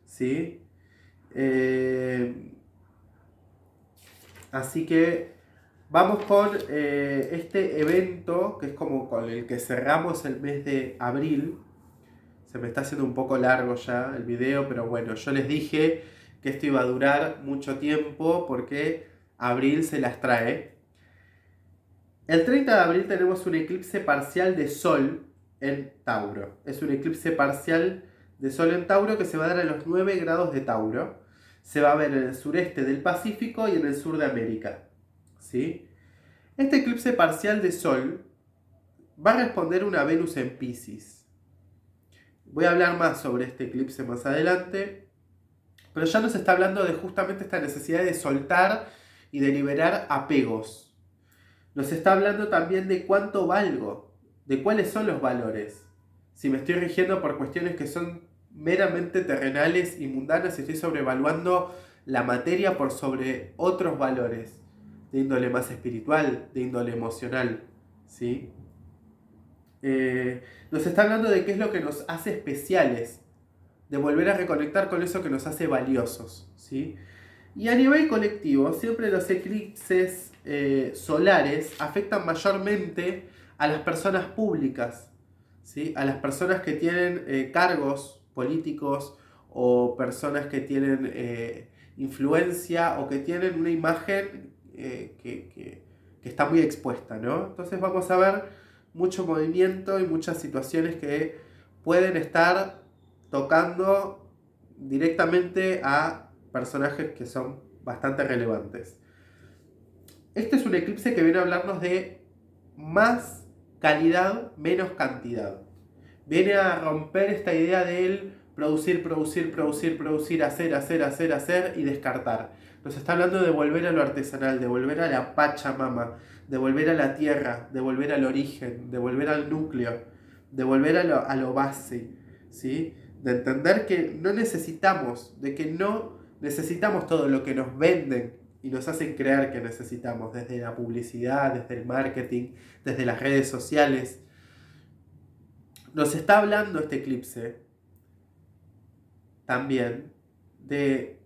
¿sí? Así que vamos con este evento, que es como con el que cerramos el mes de abril. Se me está haciendo un poco largo ya el video, pero bueno, yo les dije que esto iba a durar mucho tiempo porque abril se las trae. El 30 de abril tenemos un eclipse parcial de Sol en Tauro. Es un eclipse parcial de Sol en Tauro que se va a dar a los 9 grados de Tauro. Se va a ver en el sureste del Pacífico y en el sur de América, ¿sí? Este eclipse parcial de Sol va a responder una Venus en Piscis. Voy a hablar más sobre este eclipse más adelante, pero ya nos está hablando de justamente esta necesidad de soltar y de liberar apegos. Nos está hablando también de cuánto valgo, de cuáles son los valores. Si me estoy rigiendo por cuestiones que son meramente terrenales y mundanas, estoy sobrevaluando la materia por sobre otros valores de índole más espiritual, de índole emocional, ¿sí? Nos está hablando de qué es lo que nos hace especiales, de volver a reconectar con eso que nos hace valiosos, ¿sí? Y a nivel colectivo, siempre los eclipses solares afectan mayormente a las personas públicas, ¿sí? A las personas que tienen cargos políticos o personas que tienen influencia o que tienen una imagen que está muy expuesta, ¿no? Entonces vamos a ver mucho movimiento y muchas situaciones que pueden estar tocando directamente a personajes que son bastante relevantes. Este es un eclipse que viene a hablarnos de más calidad, menos cantidad. Viene a romper esta idea del producir, producir, producir, producir, hacer y descartar. Nos está hablando de volver a lo artesanal, de volver a la Pachamama, de volver a la tierra, de volver al origen, de volver al núcleo, de volver a lo base, ¿sí? De entender que no necesitamos, de que no necesitamos todo lo que nos venden y nos hacen creer que necesitamos, desde la publicidad, desde el marketing, desde las redes sociales. Nos está hablando este eclipse también de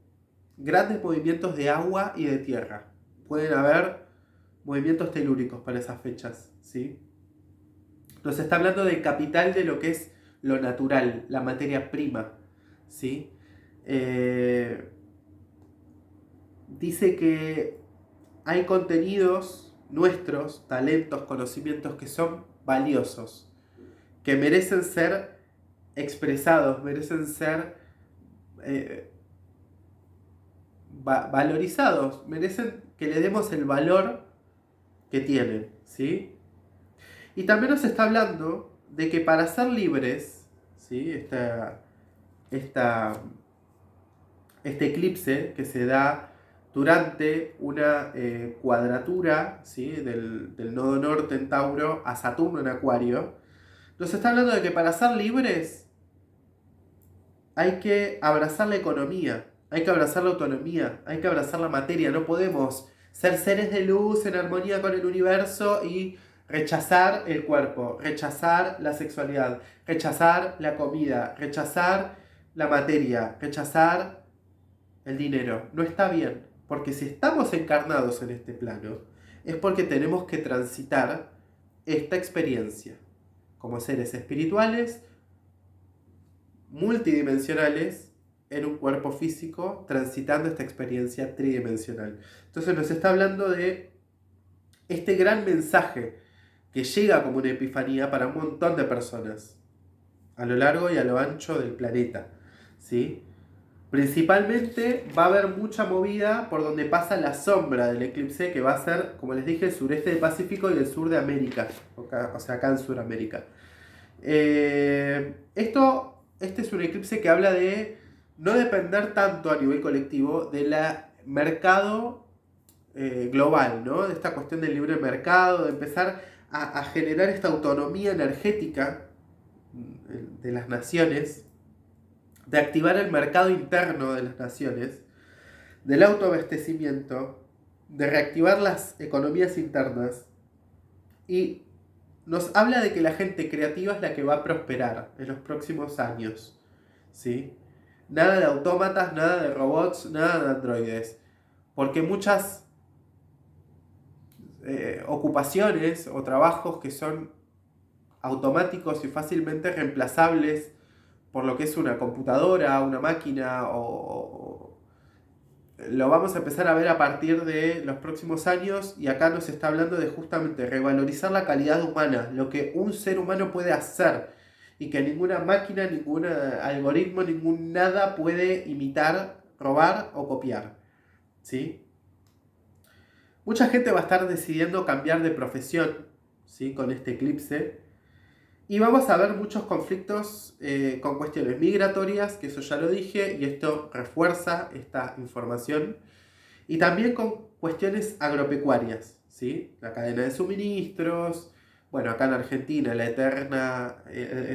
grandes movimientos de agua y de tierra. Pueden haber movimientos telúricos para esas fechas, ¿sí? Nos está hablando del capital de lo que es lo natural, la materia prima, ¿sí? Dice que hay contenidos nuestros, talentos, conocimientos que son valiosos, que merecen ser expresados, merecen ser valorizados, merecen que le demos el valor que tienen, ¿sí? Y también nos está hablando de que para ser libres, ¿sí? Este eclipse que se da durante una cuadratura, ¿sí? del nodo norte en Tauro a Saturno en Acuario, nos está hablando de que para ser libres hay que abrazar la economía, hay que abrazar la autonomía, hay que abrazar la materia. No podemos ser seres de luz en armonía con el universo y rechazar el cuerpo, rechazar la sexualidad, rechazar la comida, rechazar la materia, rechazar el dinero. No está bien, porque si estamos encarnados en este plano, es porque tenemos que transitar esta experiencia como seres espirituales, multidimensionales, en un cuerpo físico, transitando esta experiencia tridimensional. Entonces nos está hablando de este gran mensaje que llega como una epifanía para un montón de personas a lo largo y a lo ancho del planeta, ¿sí? Principalmente va a haber mucha movida por donde pasa la sombra del eclipse, que va a ser, como les dije, el sureste del Pacífico y el sur de América, o sea, acá en Sudamérica. Este es un eclipse que habla de no depender tanto a nivel colectivo del mercado global, ¿no? De esta cuestión del libre mercado, de empezar a generar esta autonomía energética de las naciones, de activar el mercado interno de las naciones, del autoabastecimiento, de reactivar las economías internas, y nos habla de que la gente creativa es la que va a prosperar en los próximos años, ¿sí? Nada de autómatas, nada de robots, nada de androides, porque muchas ocupaciones o trabajos que son automáticos y fácilmente reemplazables por lo que es una computadora, una máquina, lo vamos a empezar a ver a partir de los próximos años, y acá nos está hablando de justamente revalorizar la calidad humana, lo que un ser humano puede hacer y que ninguna máquina, ningún algoritmo, ningún nada puede imitar, robar o copiar, ¿sí? Mucha gente va a estar decidiendo cambiar de profesión, ¿sí? Con este eclipse. Y vamos a ver muchos conflictos con cuestiones migratorias, que eso ya lo dije, y esto refuerza esta información. Y también con cuestiones agropecuarias, ¿sí? La cadena de suministros, bueno, acá en Argentina, el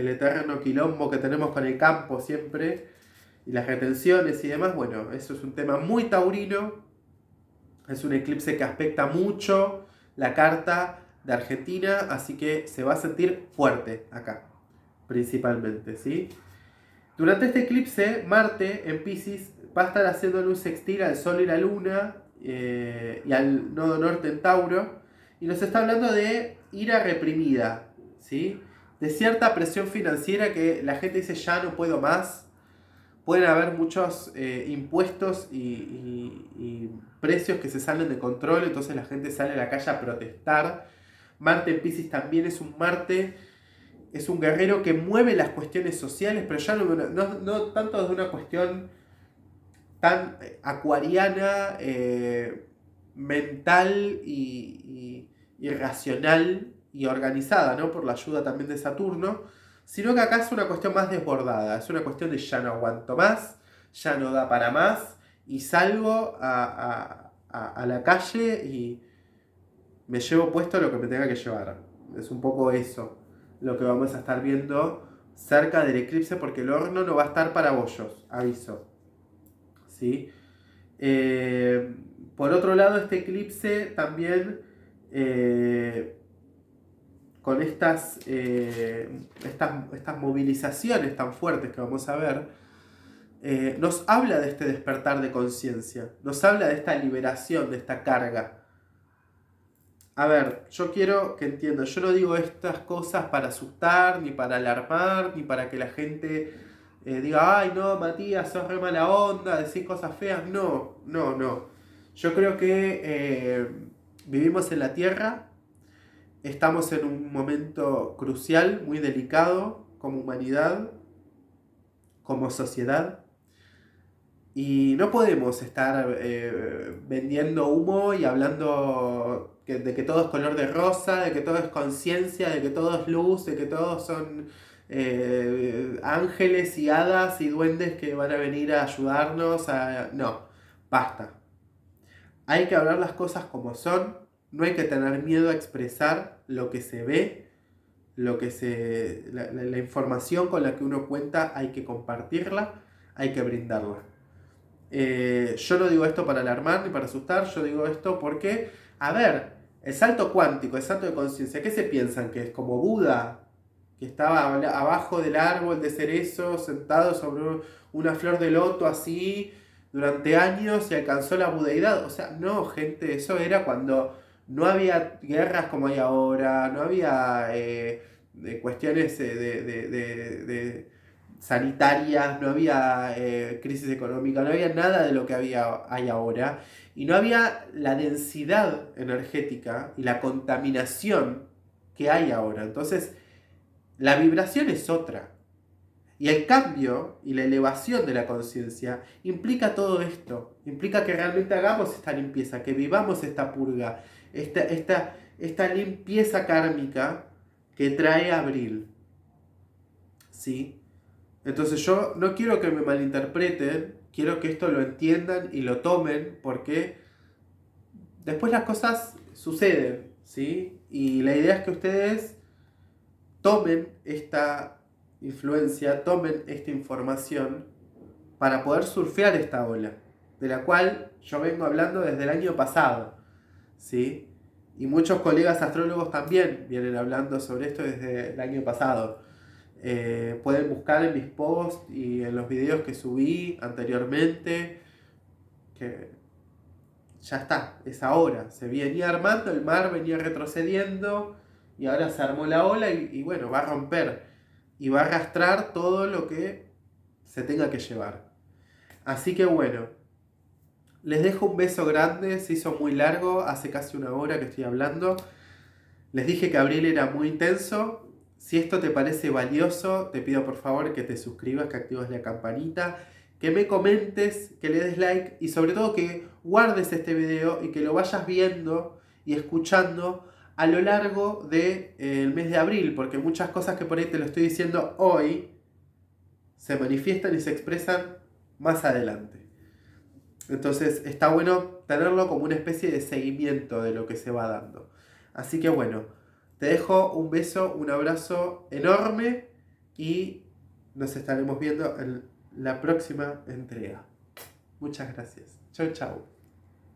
eterno quilombo que tenemos con el campo siempre, y las retenciones y demás. Bueno, eso es un tema muy taurino, es un eclipse que aspecta mucho la carta de Argentina, así que se va a sentir fuerte acá, principalmente, ¿sí? Durante este eclipse, Marte en Piscis va a estar haciéndole un sextil al Sol y la Luna y al nodo norte en Tauro, y nos está hablando de ira reprimida, ¿sí? De cierta presión financiera que la gente dice ya no puedo más. Pueden haber muchos impuestos y precios que se salen de control, entonces la gente sale a la calle a protestar. Marte en Piscis también es un Marte, es un guerrero que mueve las cuestiones sociales, pero ya no tanto desde una cuestión tan acuariana, mental y racional y organizada, ¿no? Por la ayuda también de Saturno, sino que acá es una cuestión más desbordada, es una cuestión de ya no aguanto más, ya no da para más, y salgo a la calle y me llevo puesto lo que me tenga que llevar. Es un poco eso lo que vamos a estar viendo cerca del eclipse, porque el horno no va a estar para bollos, aviso, ¿sí? Por otro lado, este eclipse también con estas movilizaciones tan fuertes que vamos a ver, nos habla de este despertar de conciencia, nos habla de esta liberación, de esta carga. A ver, yo quiero que entiendan, yo no digo estas cosas para asustar, ni para alarmar, ni para que la gente diga, ay no, Matías, sos re mala onda, decís cosas feas. No. Yo creo que vivimos en la Tierra, estamos en un momento crucial, muy delicado como humanidad, como sociedad. Y no podemos estar vendiendo humo y hablando de que todo es color de rosa, de que todo es conciencia, de que todo es luz, de que todos son ángeles y hadas y duendes que van a venir a ayudarnos. No, basta. Hay que hablar las cosas como son, no hay que tener miedo a expresar lo que se ve, la información con la que uno cuenta hay que compartirla, hay que brindarla. Yo no digo esto para alarmar ni para asustar, yo digo esto porque, a ver, el salto cuántico, el salto de conciencia, ¿qué se piensan? ¿Que es como Buda, que estaba abajo del árbol de cerezo, sentado sobre una flor de loto así, durante años y alcanzó la budeidad? O sea, no, gente, eso era cuando no había guerras como hay ahora, no había cuestiones de sanitarias, no había crisis económica, no había nada de lo que hay ahora, y no había la densidad energética y la contaminación que hay ahora. Entonces, la vibración es otra. Y el cambio y la elevación de la conciencia implica todo esto, implica que realmente hagamos esta limpieza, que vivamos esta purga, esta limpieza kármica que trae abril. ¿Sí? Entonces yo no quiero que me malinterpreten, quiero que esto lo entiendan y lo tomen, porque después las cosas suceden, ¿sí? Y la idea es que ustedes tomen esta influencia, tomen esta información para poder surfear esta ola, de la cual yo vengo hablando desde el año pasado, ¿sí? Y muchos colegas astrólogos también vienen hablando sobre esto desde el año pasado. Pueden buscar en mis posts y en los videos que subí anteriormente, que ya está, es ahora. Se venía armando, el mar venía retrocediendo y ahora se armó la ola y bueno, va a romper y va a arrastrar todo lo que se tenga que llevar. Así que bueno, les dejo un beso grande, se hizo muy largo, hace casi una hora que estoy hablando. Les dije que abril era muy intenso. Si esto te parece valioso, te pido por favor que te suscribas, que actives la campanita, que me comentes, que le des like y sobre todo que guardes este video y que lo vayas viendo y escuchando a lo largo del mes de abril, porque muchas cosas que por ahí te lo estoy diciendo hoy se manifiestan y se expresan más adelante. Entonces está bueno tenerlo como una especie de seguimiento de lo que se va dando. Así que bueno, te dejo un beso, un abrazo enorme y nos estaremos viendo en la próxima entrega. Muchas gracias. Chau, chau.